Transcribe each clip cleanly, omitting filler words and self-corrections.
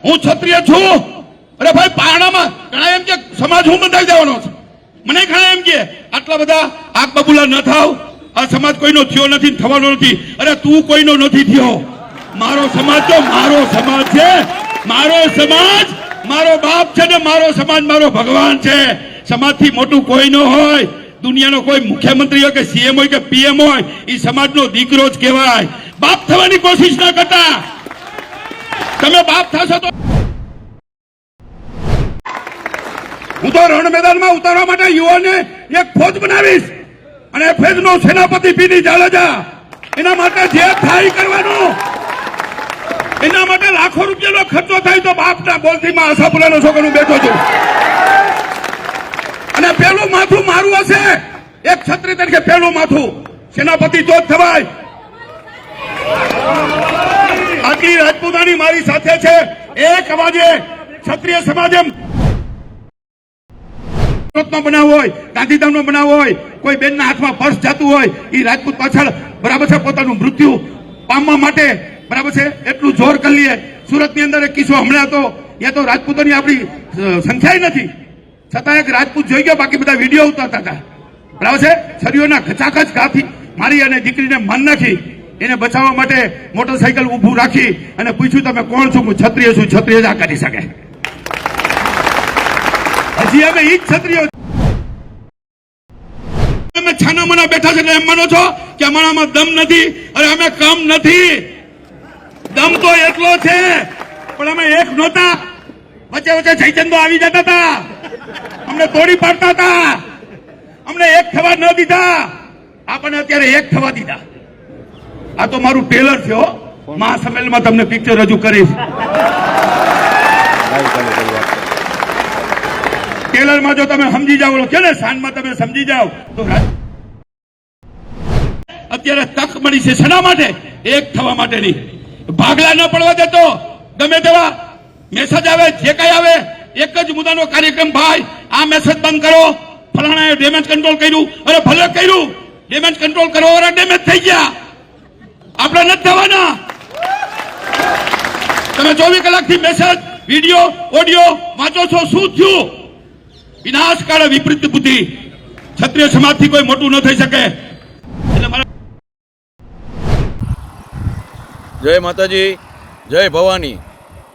હું ક્ષત્રિય છું. અરે ભાઈ પારણામાં ઘણા એમ કે સમાજ હું બંધાઈ દેવાનો છે. મને ઘણા એમ કે આટલા બધા આગ બબુલા ન થાવ, આ સમાજ કોઈનો થયો નથી, થવાનો નથી. અરે તું કોઈનો નથી થયો. મારો સમાજ તો મારો સમાજ છે. મારો સમાજ મારો બાપ છે ને મારો સમાજ મારો ભગવાન છે. સમાજથી મોટું કોઈ ન હોય. દુનિયાનો કોઈ મુખ્યમંત્રી હોય કે સીએમ હોય કે પીએમ હોય, એ સમાજનો દીકરો જ કહેવાય. બાપ થવાની કોશિશ ના કરતા. તમે બાપ થશો તો હું તો રણ મેદાનમાં ઉતારવા માટે યુવાને એક ફોજ બનાવીશ અને ફોજનો સેનાપતિ પીડી જાડેજા. એના માટે જે થાય કરવાનું. એના માટે લાખો રૂપિયાનો ખર્ચો થાય તો બાપના બોલથી માં આશાપુરાનો છોકરો બેઠો છું. અને પેલું માથું મારું હશે. એક ક્ષત્રિય તરીકે પેલું માથું સેનાપતિ તો જ થવાય. આટલી રાજપૂતાની મારી સાથે છે. એક અવાજે ક્ષત્રિય સમાજે નો બનાવો હોય, ગાંધીધામ નો બનાવો હોય, કોઈ બેનના હાથમાં પર્સ જતું હોય, એ રાજપૂત પાછળ બરાબર છે પોતાનું મૃત્યુ પામવા માટે બરાબર છે એટલું જોર કરી લઈએ. સુરતની અંદર એક કિસ્સો હમણાં હતો. ત્યાં તો રાજપૂતોની આપણી સંખ્યા નથી, છતાં એક રાજપૂત જોઈ ગયો, બાકી બધા વિડીયો ઉતારતા હતા. બરાબર છે છરીઓના ખચાખચ ઘાથી મારી અને દીકરીને માન નાખી. એને બચાવવા માટે મોટરસાયકલ ઊભું રાખી અને પૂછ્યું તમે કોણ છો? હું ક્ષત્રિય છું. ક્ષત્રિય જ આ કરી શકે. હજી અમે ઈ જ ક્ષત્રિયો અમે છાના મના બેઠા છે એટલે એમ માનો છો કે અમારામાં દમ નથી? અરે અમે કમ નથી. દમ તો એટલો છે, પણ અમે એક નહોતા. વચ્ચે વચ્ચે જયચંદો આવી જતા હતા, અમને તોડી પાડતા હતા, અમને એક થવા ન દીધા. આપણને અત્યારે એક થવા દીધા. આ તો મારું ટેલર છે. મહાસંમેલનમાં તમને પિક્ચર રજૂ કરીશ. ટેલરમાં જો તમે સમજી જાઓ કે ને સાંજમાં તમે સમજી જાઓ તો અત્યારે તક મળી છે. શેના માટે? એક થવા માટે નહીં. ભાગલા ન પડવા દેતો. ગમે તેવા મેસેજ આવે, જે કઈ આવે, એક જ મુદ્દાનો કાર્યક્રમ. ભાઈ આ મેસેજ બંધ કરો, ફલાણાએ ડેમેજ કંટ્રોલ કર્યું. અરે ભલે કર્યું, ડેમેજ કંટ્રોલ કરવા વાળા ડેમેજ થઈ ગયા. આપણે નથી થવાના. તમે 24 કલાકથી મેસેજ, વિડીયો, ઓડિયો વાંચો છો. શું થયું? વિનાશકાળ વિપરીત બુદ્ધિ. ક્ષત્રિય સમાજથી કોઈ મોટું ન થઈ શકે. જય માતાજી, જય ભવાની.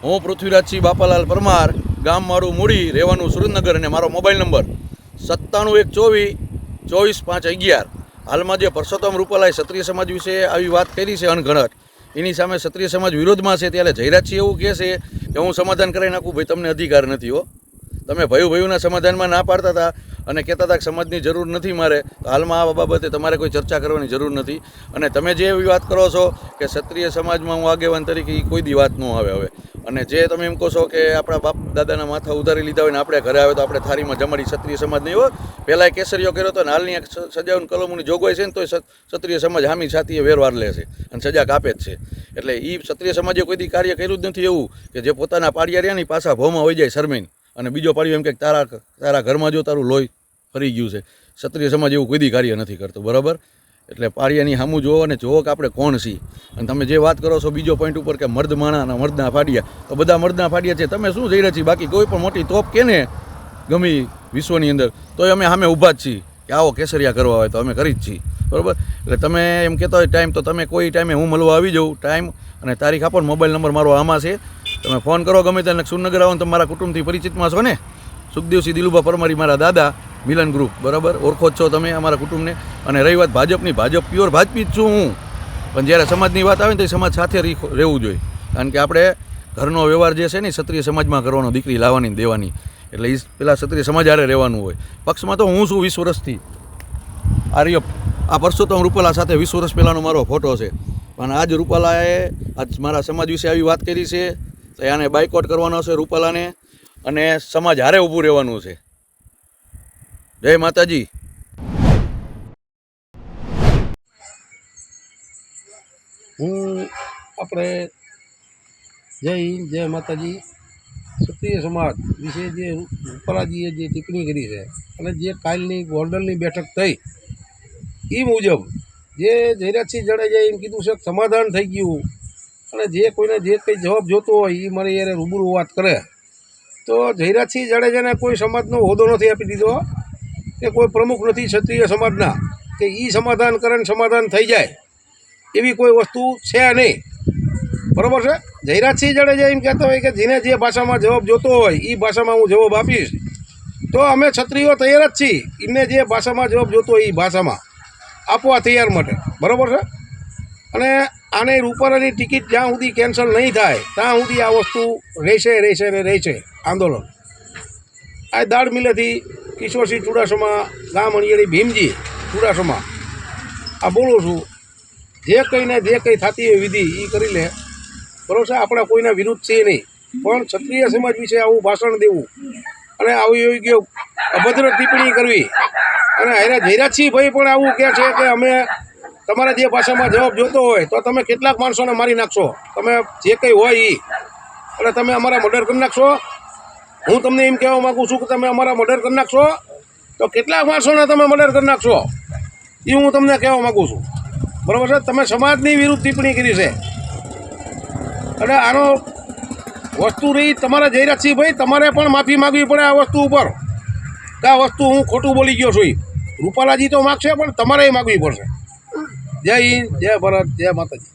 હું પૃથ્વીરાજસિંહ બાપાલાલ પરમાર, ગામ મારું મૂડી, રહેવાનું સુરેન્દ્રનગર, અને મારો મોબાઈલ નંબર 9712244511. હાલમાં જે પરસોત્તમ રૂપાલાએ ક્ષત્રિય સમાજ વિશે આવી વાત કરી છે અણઘડત, એની સામે ક્ષત્રિય સમાજ વિરોધમાં છે. ત્યારે જયરાજસિંહ એવું કહે છે કે હું સમાધાન કરી નાખું. ભાઈ તમને અધિકાર નથી. તમે ભયુના સમાધાનમાં ના પાડતા હતા અને કહેતા હતા કે સમાજની જરૂર નથી મારે. તો હાલમાં આ બાબતે તમારે કોઈ ચર્ચા કરવાની જરૂર નથી. અને તમે જે એવી વાત કરો છો કે ક્ષત્રિય સમાજમાં હું આગેવાન તરીકે, એ કોઈ દી વાત ન આવે હવે. અને જે તમે એમ કહો છો કે આપણા બાપ દાદાના માથા ઉધારી લીધા હોય ને આપણે ઘરે આવે તો આપણે થાળીમાં જમાડી, ક્ષત્રિય સમાજ નહીં હોય. પહેલાં કેસરીઓ કર્યો હતો ને હાલની સજાઓની કલમોની જોગવાઈ છે ને તો ક્ષત્રિય સમાજ હામી છાતીએ વેરવાર લે છે અને સજા કાપે જ છે. એટલે એ ક્ષત્રિય સમાજે કોઈ દી કાર્ય કર્યું જ નથી એવું કે જે પોતાના પાડિયા રહ્યા ને પાછા ભોમાં હોઈ જાય શરમીને, અને બીજો પાડ્યો એમ કે તારા ઘરમાં જો તારું લોહી ફરી ગયું છે. ક્ષત્રિય સમાજ એવું કોઈ દી કાર્ય નથી કરતો. બરાબર? એટલે પાડિયાની સામું જોવો અને જોવો કે આપણે કોણ છીએ. અને તમે જે વાત કરો છો બીજો પોઈન્ટ ઉપર કે મર્દ માણાના મર્દના ફાડિયા, તો બધા મર્દના ફાડિયા છે. તમે શું જઈ રહ્યા છીએ? બાકી કોઈ પણ મોટી તોપ કે ને ગમી વિશ્વની અંદર તોય અમે સામે ઊભા જ છીએ કે આવો કેસરિયા કરવા હોય તો અમે કરી જ છીએ. બરાબર? એટલે તમે એમ કહેતા હોય ટાઈમ, તો તમે કોઈ ટાઈમે હું મળવા આવી જાઉં. ટાઈમ અને તારીખ આપો ને. મોબાઈલ નંબર મારો આમાં છે. તમે ફોન કરો ગમે તેને. સુરનગર આવો ને તમારા કુટુંબથી પરિચિતમાં છો ને. સુખદેવસિંહ દિલુભા પરમારી મારા દાદા, મિલન ગ્રુપ. બરાબર? ઓળખો જ છો તમે અમારા કુટુંબને. અને રહી વાત ભાજપની, ભાજપ પ્યોર ભાજપી જ છું હું. પણ જ્યારે સમાજની વાત આવે ને તો એ સમાજ સાથે રહેવું જોઈએ. કારણ કે આપણે ઘરનો વ્યવહાર જે છે ને ક્ષત્રિય સમાજમાં કરવાનો, દીકરી લાવવાની દેવાની. એટલે એ પેલા ક્ષત્રિય સમાજ હારે રહેવાનું હોય. પક્ષમાં તો હું છું 20 વર્ષથી. આ પરસોત્તમ રૂપાલા સાથે 20 વર્ષ પહેલાંનો મારો ફોટો છે. પણ આજ રૂપાલાએ આજ મારા સમાજ વિશે આવી વાત કરી છે તો આને બાયકોટ કરવાનો છે રૂપાલાને, અને સમાજ હારે ઊભું રહેવાનું છે. જય માતાજી. હું આપણે જય માતાજી. ક્ષત્રિય સમાજ વિશે જે રૂપાલાજીએ જે ટિપ્પણી કરી છે અને જે કાલની ગોંડલની બેઠક થઈ એ મુજબ જે જયરાજસિંહ જાડેજાએ એમ કીધું છે સમાધાન થઈ ગયું, અને જે કોઈને જે કંઈ જવાબ જોતો હોય એ મને એને રૂબરૂ વાત કરે. તો જયરાજસિંહ જાડેજાને કોઈ સમાજનો હોદ્દો નથી આપી દીધો કે કોઈ પ્રમુખ નથી ક્ષત્રિય સમાજના કે એ સમાધાન કરે ને સમાધાન થઈ જાય એવી કોઈ વસ્તુ છે નહીં. બરાબર છે. જયરાજસિંહ જાડેજા એમ કહેતો હોય કે જેને જે ભાષામાં જવાબ જોતો હોય એ ભાષામાં હું જવાબ આપીશ. તો અમે ક્ષત્રિયો તૈયાર જ છીએ એમને જે ભાષામાં જવાબ જોતો હોય એ ભાષામાં આપવા તૈયાર માટે. બરાબર છે. અને આને રૂપાલાની ટિકિટ જ્યાં સુધી કેન્સલ નહીં થાય ત્યાં સુધી આ વસ્તુ રહેશે આંદોલન. આ દાળ મિલેથી કિશોરસિંહ ચુડાસમા, ગામ અણિયાળી ભીમજી ચુડાસમા આ બોલું છું. જે કંઈ થતી હોય વિધિ એ કરી લે. બરાબર છે. આપણે કોઈના વિરુદ્ધ છીએ નહીં, પણ ક્ષત્રિય સમાજ વિશે આવું ભાષણ દેવું અને આવી યોગ્ય અભદ્ર ટિપ્પણી કરવી અને જયરાજસિંહ ભાઈ પણ આવું કહે છે કે અમે તમારા જે ભાષામાં જવાબ જોતો હોય તો તમે કેટલાક માણસોને મારી નાખશો, તમે જે કંઈ હોય એ એટલે તમે અમારા મર્ડર કરી નાખશો. હું તમને એમ કહેવા માગું છું કે તમે અમારા મર્ડર કરી નાખશો તો કેટલાક માણસોને તમે મર્ડર કરી નાખશો એ હું તમને કહેવા માગું છું. બરાબર છે. તમે સમાજની વિરુદ્ધ ટિપ્પણી કરી છે અને આનો વસ્તુ રહી તમારા જયરાજસિંહ ભાઈ તમારે પણ માફી માગવી પડે આ વસ્તુ ઉપર કે આ વસ્તુ હું ખોટું બોલી ગયો છું. રૂપાલાજી તો માગશે પણ તમારે માગવી પડશે. જય હિન્દ, જય ભારત, જય માતાજી.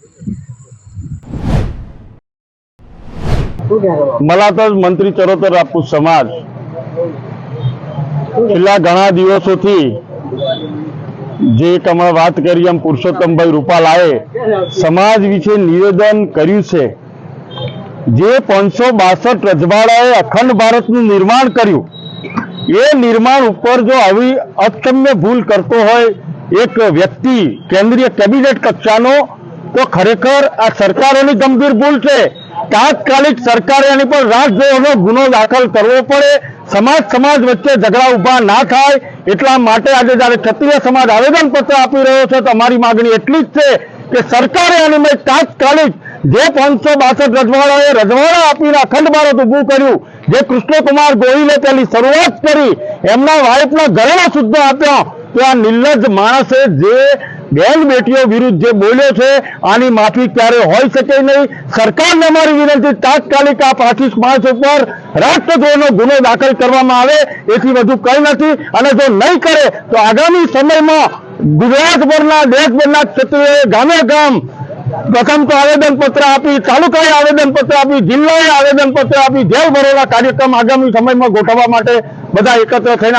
મલાતજ મંત્રી ચરોતર રાપૂત સમાજ છેલ્લા ઘણા દિવસોથી જે તમે વાત કરી એમ પુરુષોત્તમભાઈ રૂપાલાએ સમાજ વિશે નિવેદન કર્યું છે. જે 562 રજવાડાએ અખંડ ભારતનું નિર્માણ કર્યું એ નિર્માણ ઉપર જો આવી અક્ષમ્ય ભૂલ કરતો હોય એક વ્યક્તિ કેન્દ્રીય કેબિનેટ કક્ષાનો તો ખરેખર આ સરકારોની ગંભીર ભૂલ છે. તાત્કાલિક સરકારે એની પર રાજદ્રોહનો ગુનો દાખલ કરવો પડે. સમાજ વચ્ચે ઝઘડા ઊભા ના થાય એટલા માટે આજે જ્યારે ક્ષત્રિય સમાજ આવેદનપત્ર આપી રહ્યો છે તો અમારી માગણી એટલી જ છે કે સરકારે આની તાત્કાલિક જે 562 રજવાડાએ રજવાડા આપીને અખંડ ભારત ઊભું કર્યું, જે કૃષ્ણકુમાર ગોહિલે તેની શરૂઆત કરી, એમના વાઇફના ઘરેણા સુદ્ધા આપ્યા, તો આ નિર્લજ્જ માણસે જે બેન બેટીઓ વિરુદ્ધ જે બોલ્યો છે આની માફી ક્યારે હોઈ શકે નહીં. સરકારને અમારી વિનંતી તાત્કાલિક આ 25 માર્ચ ઉપર રાષ્ટ્રદ્રોહનો ગુનો દાખલ કરવામાં આવે, એથી વધુ કંઈ નથી. અને જો નહીં કરે તો આગામી સમયમાં ગુજરાતભરના દેશભરના ક્ષત્રિયોએ ગામે ગામ પ્રથમ તો આવેદનપત્ર આપી, તાલુકાએ આવેદનપત્ર આપી, જિલ્લાએ આવેદનપત્ર આપી, જેલ ભરેલા કાર્યક્રમ આગામી સમયમાં ગોઠવવા માટે બધા એકત્ર થઈને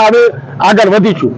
આગળ વધીશું.